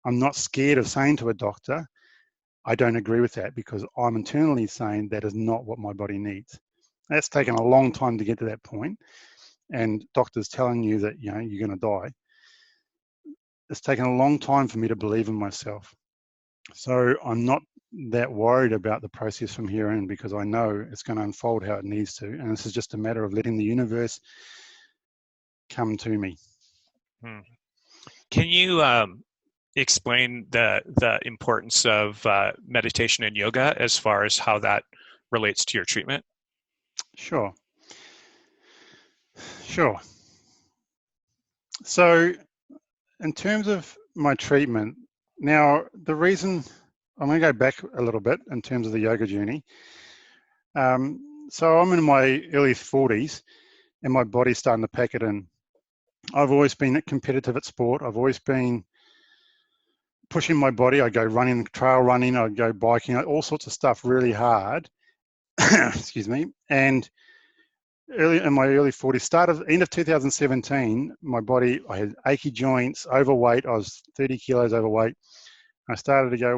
I'm not scared of saying to a doctor, I don't agree with that because I'm internally saying that is not what my body needs. That's taken a long time to get to that point, and doctors telling you that you're going to die. It's taken a long time for me to believe in myself. So I'm not that worried about the process from here in because I know it's going to unfold how it needs to, and this is just a matter of letting the universe come to me. Can you explain the importance of meditation and yoga as far as how that relates to your treatment? Sure. So in terms of my treatment, now the reason, I'm going to go back a little bit in terms of the yoga journey. So I'm in my early 40s and my body's starting to pack it in. I've always been competitive at sport. I've always been pushing my body. I go running, trail running, I go biking, all sorts of stuff really hard. Excuse me. And early in my early 40s, end of 2017, my body, I had achy joints, overweight. I was 30 kilos overweight. I started to go,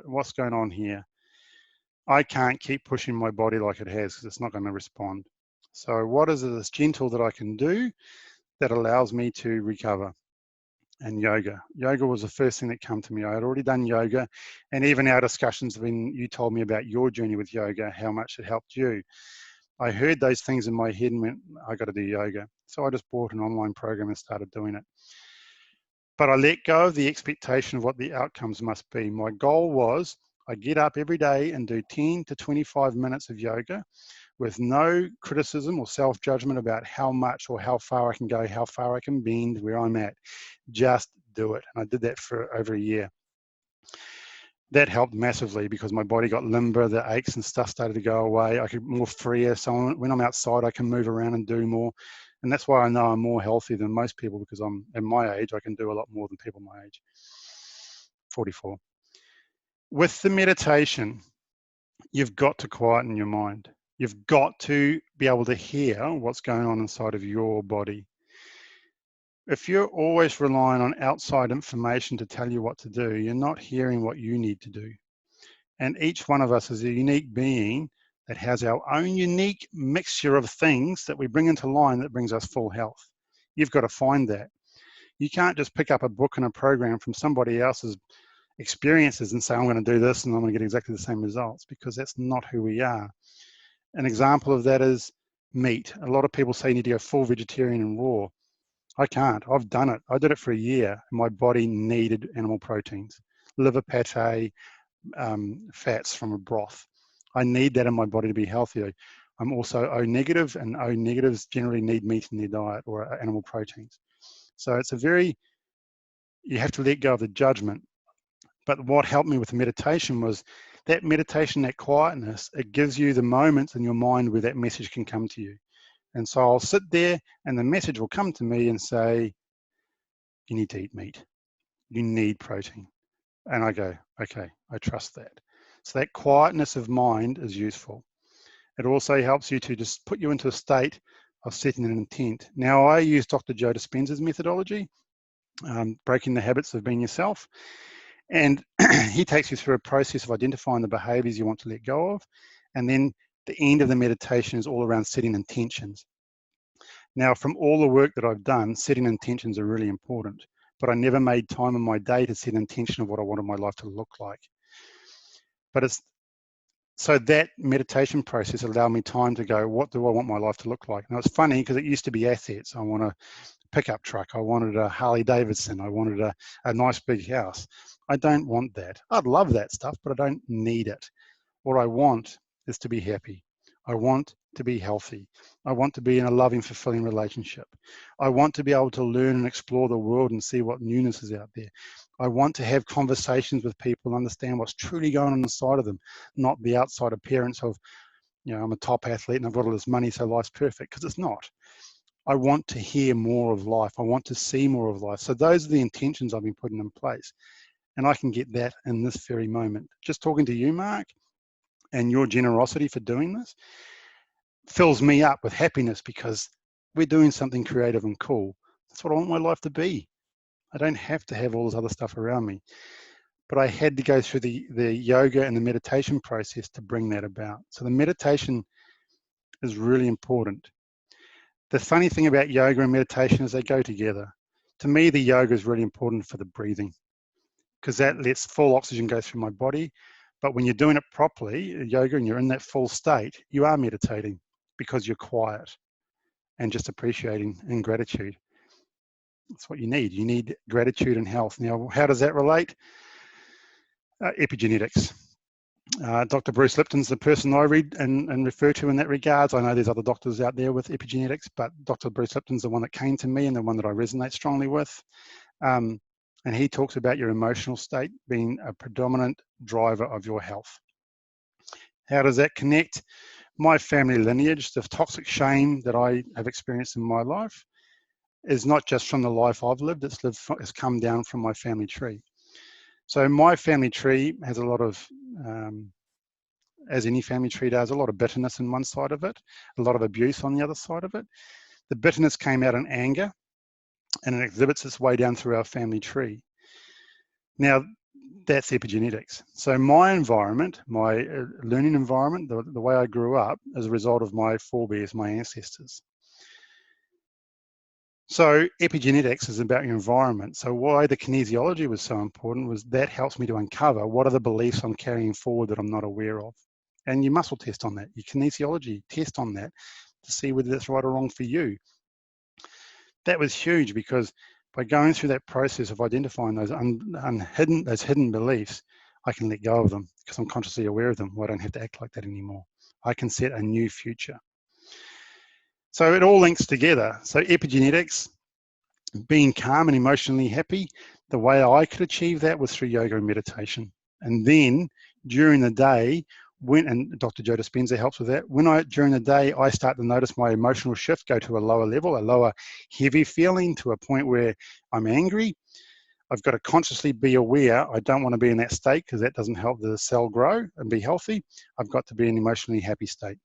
what's going on here? I can't keep pushing my body like it has because it's not going to respond. So what is it that's gentle that I can do that allows me to recover? And yoga. Yoga was the first thing that came to me. I had already done yoga, and even our discussions when you told me about your journey with yoga, how much it helped you. I heard those things in my head and went, I got to do yoga. So I just bought an online program and started doing it. But I let go of the expectation of what the outcomes must be. My goal was I get up every day and do 10 to 25 minutes of yoga with no criticism or self-judgment about how much or how far I can go, how far I can bend, where I'm at. Just do it. And I did that for over a year. That helped massively because my body got limber, the aches and stuff started to go away. I could more freer. So when I'm outside, I can move around and do more. And that's why I know I'm more healthy than most people because I'm at my age, I can do a lot more than people my age, 44. With the meditation, you've got to quieten your mind. You've got to be able to hear what's going on inside of your body. If you're always relying on outside information to tell you what to do, you're not hearing what you need to do. And each one of us is a unique being that has our own unique mixture of things that we bring into line that brings us full health. You've got to find that. You can't just pick up a book and a program from somebody else's experiences and say, I'm going to do this and I'm going to get exactly the same results, because that's not who we are. An example of that is meat. A lot of people say you need to go full vegetarian and raw. I can't. I've done it. I did it for a year. My body needed animal proteins, liver pate, fats from a broth. I need that in my body to be healthier. I'm also O negative, and O negatives generally need meat in their diet or animal proteins. So it's you have to let go of the judgment. But what helped me with meditation was that meditation, that quietness, it gives you the moments in your mind where that message can come to you. And so I'll sit there and the message will come to me and say, you need to eat meat. You need protein. And I go, okay, I trust that. So that quietness of mind is useful. It also helps you to just put you into a state of setting an intent. Now, I use Dr. Joe Dispenza's methodology, breaking the habits of being yourself. And he takes you through a process of identifying the behaviors you want to let go of. And then the end of the meditation is all around setting intentions. Now, from all the work that I've done, setting intentions are really important, but I never made time in my day to set an intention of what I wanted my life to look like. But it's so that meditation process allowed me time to go, what do I want my life to look like? Now, it's funny because it used to be assets. I want a pickup truck. I wanted a Harley Davidson. I wanted a nice big house. I don't want that. I'd love that stuff, but I don't need it. What I want is to be happy. I want to be healthy. I want to be in a loving, fulfilling relationship. I want to be able to learn and explore the world and see what newness is out there. I want to have conversations with people and understand what's truly going on inside of them, not the outside appearance of, I'm a top athlete and I've got all this money, so life's perfect, because it's not. I want to hear more of life. I want to see more of life. So those are the intentions I've been putting in place. And I can get that in this very moment. Just talking to you, Mark, and your generosity for doing this fills me up with happiness because we're doing something creative and cool. That's what I want my life to be. I don't have to have all this other stuff around me. But I had to go through the yoga and the meditation process to bring that about. So the meditation is really important. The funny thing about yoga and meditation is they go together. To me, the yoga is really important for the breathing because that lets full oxygen go through my body. But when you're doing it properly, yoga, and you're in that full state, you are meditating because you're quiet and just appreciating and gratitude. That's what you need. You need gratitude and health. Now, how does that relate? Epigenetics. Dr. Bruce Lipton's the person I read and refer to in that regards. I know there's other doctors out there with epigenetics, but Dr. Bruce Lipton's the one that came to me and the one that I resonate strongly with. And he talks about your emotional state being a predominant driver of your health. How does that connect? My family lineage, the toxic shame that I have experienced in my life is not just from the life I've lived, it's come down from my family tree. So my family tree has a lot of, as any family tree does, a lot of bitterness in one side of it, a lot of abuse on the other side of it. The bitterness came out in anger, and it exhibits its way down through our family tree. Now, that's epigenetics. So my environment, my learning environment, the way I grew up, is a result of my forebears, my ancestors. So epigenetics is about your environment. So why the kinesiology was so important was that helps me to uncover what are the beliefs I'm carrying forward that I'm not aware of. And you muscle test on that, your kinesiology test on that to see whether that's right or wrong for you. That was huge because by going through that process of identifying those hidden beliefs, I can let go of them because I'm consciously aware of them. Well, I don't have to act like that anymore. I can set a new future. So it all links together. So epigenetics, being calm and emotionally happy, the way I could achieve that was through yoga and meditation. And then during the day, and Dr. Joe Dispenza helps with that, during the day, I start to notice my emotional shift go to a lower level, a lower heavy feeling to a point where I'm angry. I've got to consciously be aware I don't want to be in that state because that doesn't help the cell grow and be healthy. I've got to be in an emotionally happy state.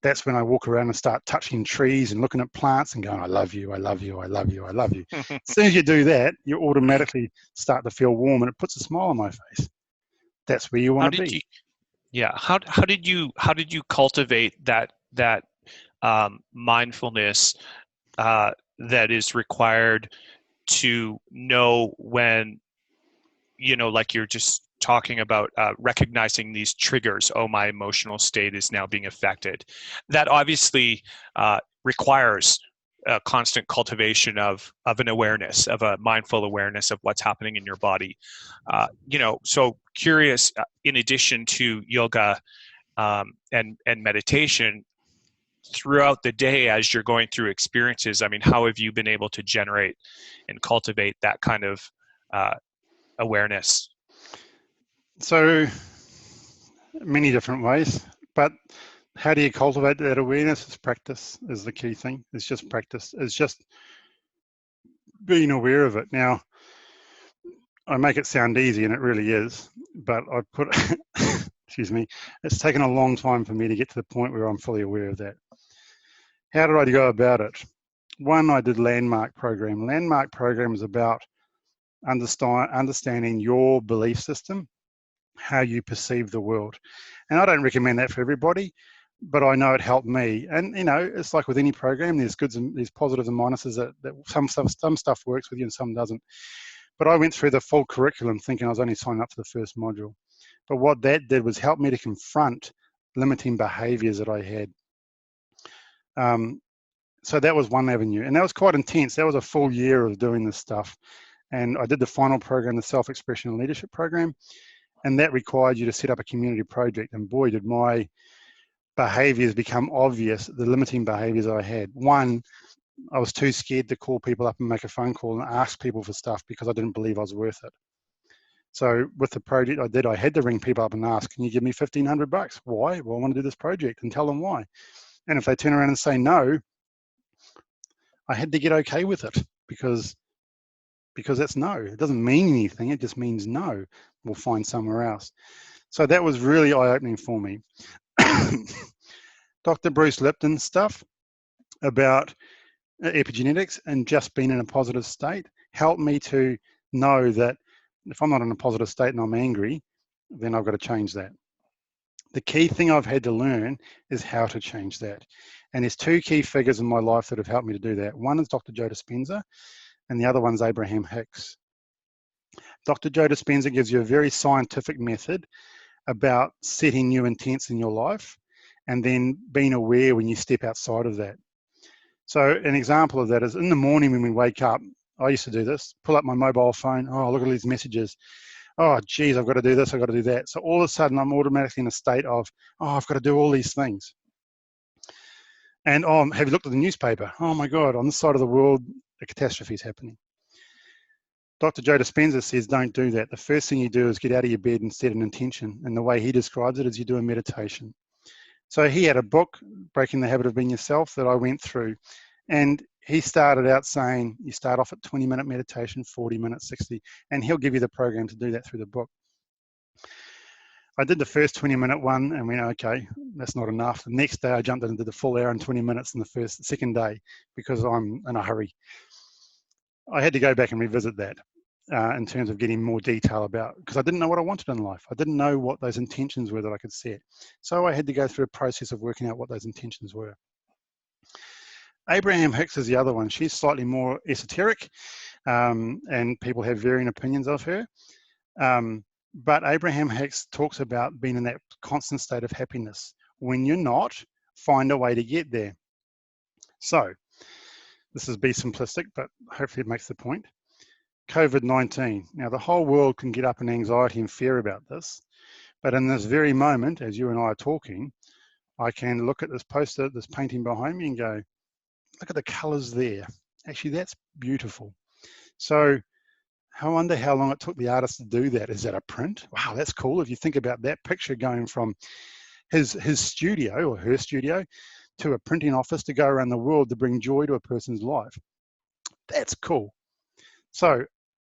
That's when I walk around and start touching trees and looking at plants and going, I love you, I love you, I love you, I love you. As soon as you do that, you automatically start to feel warm and it puts a smile on my face. That's where you want to be. How did you cultivate that mindfulness that is required to know when, like you're just talking about recognizing these triggers? Oh, my emotional state is now being affected. That obviously requires a constant cultivation of an awareness, of a mindful awareness of what's happening in your body. So curious, in addition to yoga and meditation, throughout the day as you're going through experiences, how have you been able to generate and cultivate that kind of awareness? So Many different ways, but how do you cultivate that awareness? It's practice is the key thing. It's just practice. It's just being aware of it. Now, I make it sound easy, and it really is, but I put, excuse me, it's taken a long time for me to get to the point where I'm fully aware of that. How did I go about it? One, I did Landmark program. Landmark program is about understanding your belief system, how you perceive the world. And I don't recommend that for everybody, but I know it helped me. And you know, it's like with any program, there's goods and there's positives and minuses. That some stuff works with you and some doesn't. But I went through the full curriculum thinking I was only signing up for the first module. But what that did was help me to confront limiting behaviors that I had. So that was one avenue, and that was quite intense. That was a full year of doing this stuff. And I did the final program, the self-expression and leadership program, and that required you to set up a community project. And boy, did my behaviors become obvious, the limiting behaviors I had. One, I was too scared to call people up and make a phone call and ask people for stuff because I didn't believe I was worth it. So with the project I did, I had to ring people up and ask, can you give me $1,500? Why? Well, I want to do this project, and tell them why. And if they turn around and say no, I had to get okay with it because that's no. It doesn't mean anything. It just means no. We'll find somewhere else. So that was really eye-opening for me. Dr. Bruce Lipton's stuff about epigenetics and just being in a positive state helped me to know that if I'm not in a positive state and I'm angry, then I've got to change that. The key thing I've had to learn is how to change that. And there's two key figures in my life that have helped me to do that. One is Dr. Joe Dispenza, and the other one's Abraham Hicks. Dr. Joe Dispenza gives you a very scientific method about setting new intents in your life and then being aware when you step outside of that. So an example of that is in the morning when we wake up, I used to do this, pull up my mobile phone, oh, look at these messages. Oh, geez, I've got to do this, I've got to do that. So all of a sudden I'm automatically in a state of, oh, I've got to do all these things. And oh, have you looked at the newspaper? Oh my God, on this side of the world, a catastrophe is happening. Dr. Joe Dispenza says, don't do that. The first thing you do is get out of your bed and set an intention. And the way he describes it is you do a meditation. So he had a book, Breaking the Habit of Being Yourself, that I went through. And he started out saying, you start off at 20-minute meditation, 40 minutes, 60, and he'll give you the program to do that through the book. I did the first 20-minute one and went, okay, that's not enough. The next day I jumped in and did the full hour and 20 minutes in the second day because I'm in a hurry. I had to go back and revisit that in terms of getting more detail about, because I didn't know what I wanted in life. I didn't know what those intentions were that I could set. So I had to go through a process of working out what those intentions were. Abraham Hicks is the other one. She's slightly more esoteric and people have varying opinions of her. But Abraham Hicks talks about being in that constant state of happiness. When you're not, find a way to get there. So this is be simplistic, but hopefully it makes the point. COVID-19. Now the whole world can get up in anxiety and fear about this, but in this very moment, as you and I are talking, I can look at this poster, this painting behind me and go, look at the colors there. Actually, that's beautiful. So I wonder how long it took the artist to do that. Is that a print? Wow, that's cool. If you think about that picture going from his studio or her studio to a printing office to go around the world to bring joy to a person's life. That's cool. So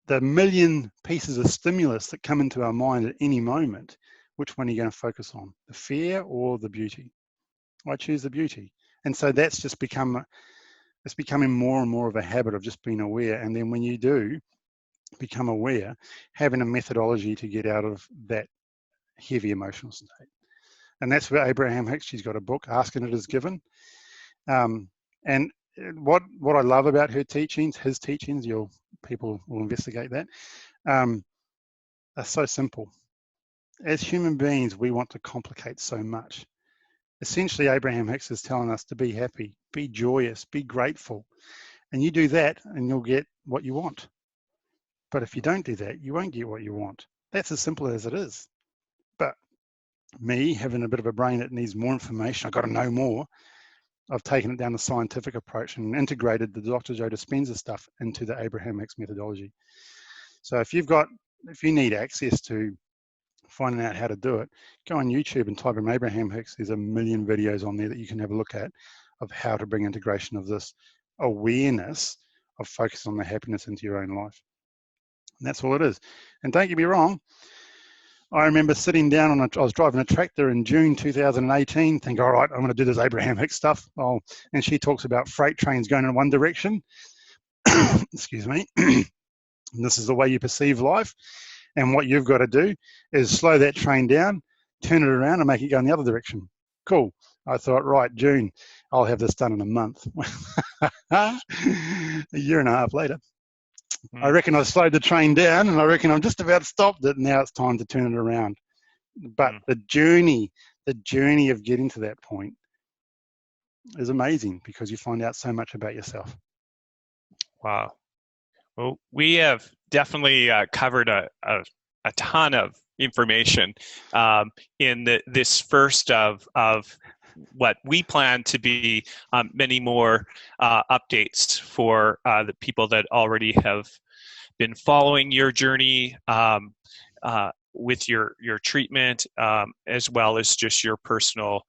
the million pieces of stimulus that come into our mind at any moment, which one are you going to focus on? The fear or the beauty? I choose the beauty. And so that's just it's becoming more and more of a habit of just being aware. And then when you do become aware, having a methodology to get out of that heavy emotional state. And that's where Abraham Hicks, she's got a book, Asking It Is Given. And what I love about her teachings, his teachings, people will investigate that, are so simple. As human beings, we want to complicate so much. Essentially, Abraham Hicks is telling us to be happy, be joyous, be grateful. And you do that and you'll get what you want. But if you don't do that, you won't get what you want. That's as simple as it is. But me, having a bit of a brain that needs more information, I've got to know more, I've taken it down the scientific approach and integrated the Dr. Joe Dispenza stuff into the Abraham Hicks methodology. So if you need access to finding out how to do it, go on YouTube and type in Abraham Hicks. There's a million videos on there that you can have a look at of how to bring integration of this awareness of focus on the happiness into your own life. And that's all it is. And don't get me wrong, I remember sitting down I was driving a tractor in June 2018, think, all right, I'm going to do this Abraham Hicks stuff. Oh, and she talks about freight trains going in one direction. Excuse me. And this is the way you perceive life. And what you've got to do is slow that train down, turn it around and make it go in the other direction. Cool. I thought, right, June, I'll have this done in a month. A year and a half later. I reckon I slowed the train down and I reckon I've just about stopped it. Now it's time to turn it around. But the journey of getting to that point is amazing because you find out so much about yourself. Wow. Well, we have definitely covered a ton of information in this first of what we plan to be many more updates for the people that already have been following your journey with your treatment, as well as just your personal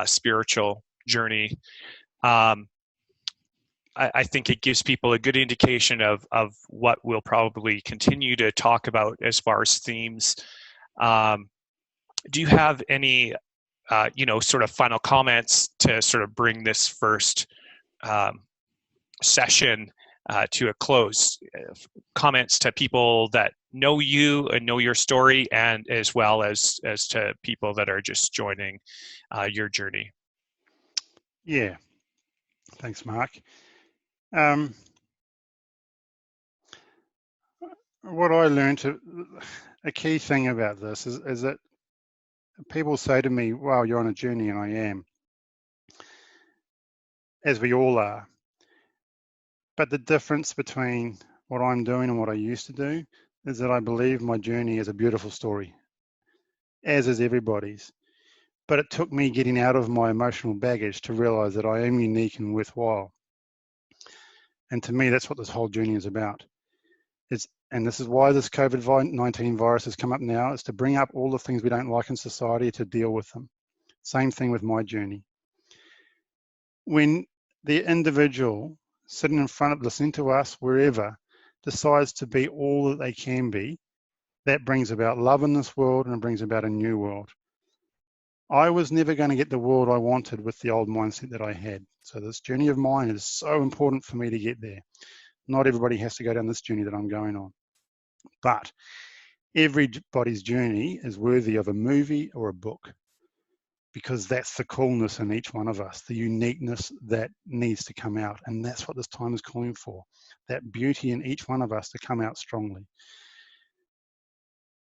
spiritual journey. I think it gives people a good indication of what we'll probably continue to talk about as far as themes. Do you have any, sort of final comments to sort of bring this first session to a close? Comments to people that know you and know your story, and as well as to people that are just joining your journey. Yeah, thanks, Mark. What I learned, a key thing about this is that people say to me, wow, you're on a journey, and I am, as we all are. But the difference between what I'm doing and what I used to do is that I believe my journey is a beautiful story, as is everybody's. But it took me getting out of my emotional baggage to realize that I am unique and worthwhile. And to me, that's what this whole journey is about. And this is why this COVID-19 virus has come up now, is to bring up all the things we don't like in society to deal with them. Same thing with my journey. When the individual sitting in front of, listening to us, wherever, decides to be all that they can be, that brings about love in this world, and it brings about a new world. I was never going to get the world I wanted with the old mindset that I had. So this journey of mine is so important for me to get there. Not everybody has to go down this journey that I'm going on. But everybody's journey is worthy of a movie or a book, because that's the coolness in each one of us, the uniqueness that needs to come out. And that's what this time is calling for, that beauty in each one of us to come out strongly.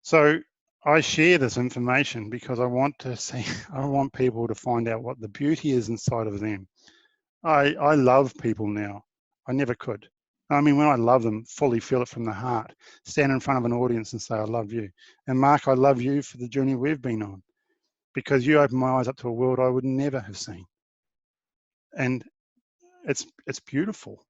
So I share this information because I want people to find out what the beauty is inside of them. I love people now. I never could. I mean, when I love them, fully feel it from the heart, stand in front of an audience and say, I love you. And Mark, I love you for the journey we've been on, because you opened my eyes up to a world I would never have seen. And it's beautiful.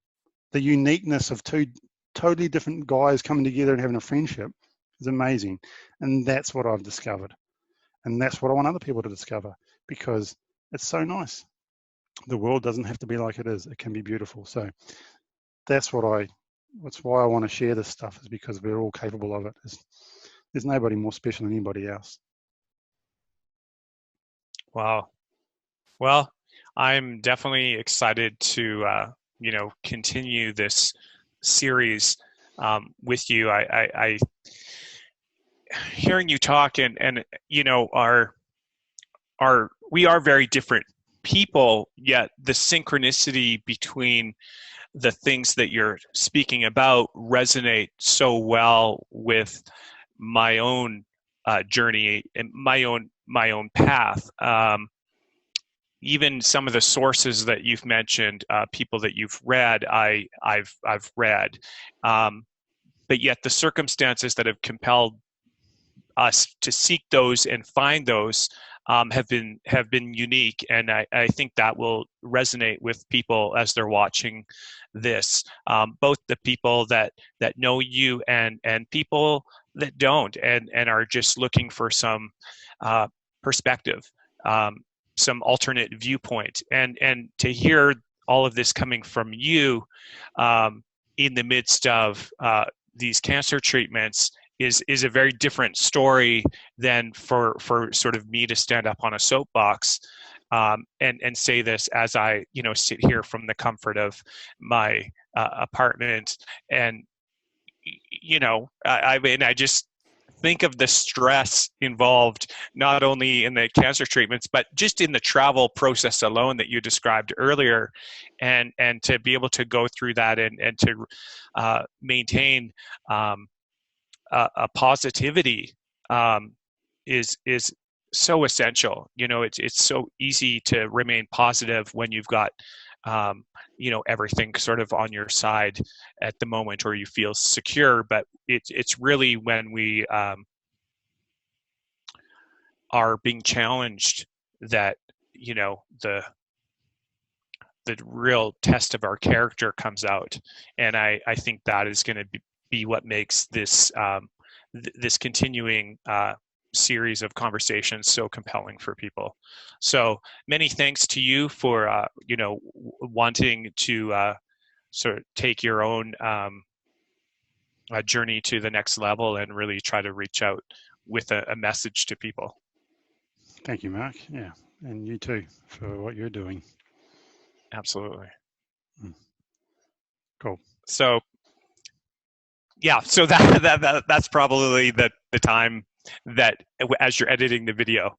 The uniqueness of two totally different guys coming together and having a friendship is amazing. And that's what I've discovered. And that's what I want other people to discover, because it's so nice. The world doesn't have to be like it is. It can be beautiful. So that's why I want to share this stuff, is because we're all capable of it. There's nobody more special than anybody else. Wow. Well, I'm definitely excited to, continue this series with you. I hearing you talk and we are very different people, yet the synchronicity between the things that you're speaking about resonate so well with my own journey and my own path. Even some of the sources that you've mentioned, people that you've read, I've read, but yet the circumstances that have compelled us to seek those and find those have been unique, and I think that will resonate with people as they're watching this. Both the people that know you and people that don't, and are just looking for some perspective, some alternate viewpoint, and to hear all of this coming from you in the midst of these cancer treatments is a very different story than for sort of me to stand up on a soapbox and say this as I sit here from the comfort of my apartment. And I mean, I just think of the stress involved not only in the cancer treatments but just in the travel process alone that you described earlier, and to be able to go through that and to maintain a positivity is so essential. It's so easy to remain positive when you've got everything sort of on your side at the moment, or you feel secure. But it's really when we are being challenged that the real test of our character comes out. And I think that is going to be what makes this this continuing series of conversations so compelling for people. So many thanks to you for wanting to sort of take your own journey to the next level and really try to reach out with a message to people. Thank you, Mark. Yeah, and you too for what you're doing. Absolutely. Cool. So yeah, so that's probably the time that as you're editing the video,